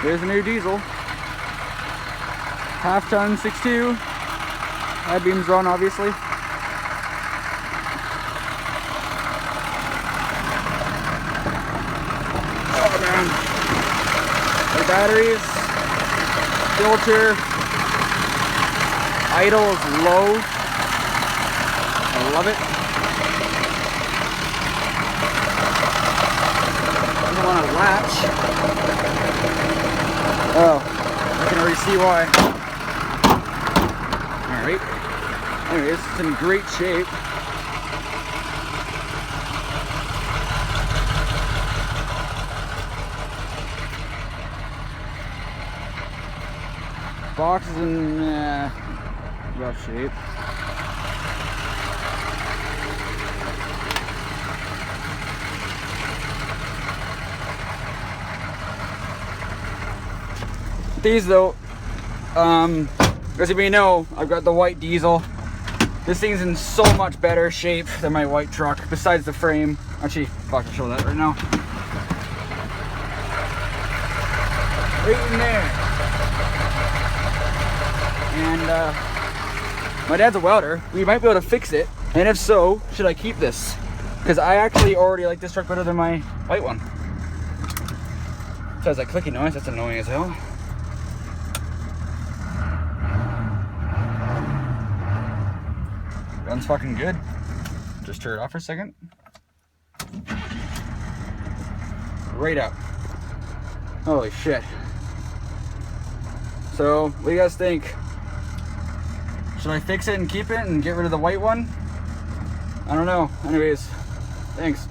There's a new diesel. Half ton 6.2. Head beams run, obviously. Oh man. The batteries, filter, idle is low. I love it. I don't want to latch. Oh, I can already see why. Alright. Anyways, it's in great shape. Box is in rough shape. These though, as you may know, I've got the white diesel. This thing's in so much better shape than my white truck, besides the frame. Actually, fuck, I'll show that right now. Right in there. And my dad's a welder. We might be able to fix it. And if so, should I keep this? Because I actually already like this truck better than my white one. So has that clicky noise, that's annoying as hell. Gun's fucking good. Just turn it off for a second. Right up. Holy shit. So, what do you guys think? Should I fix it and keep it and get rid of the white one? I don't know. Anyways, thanks.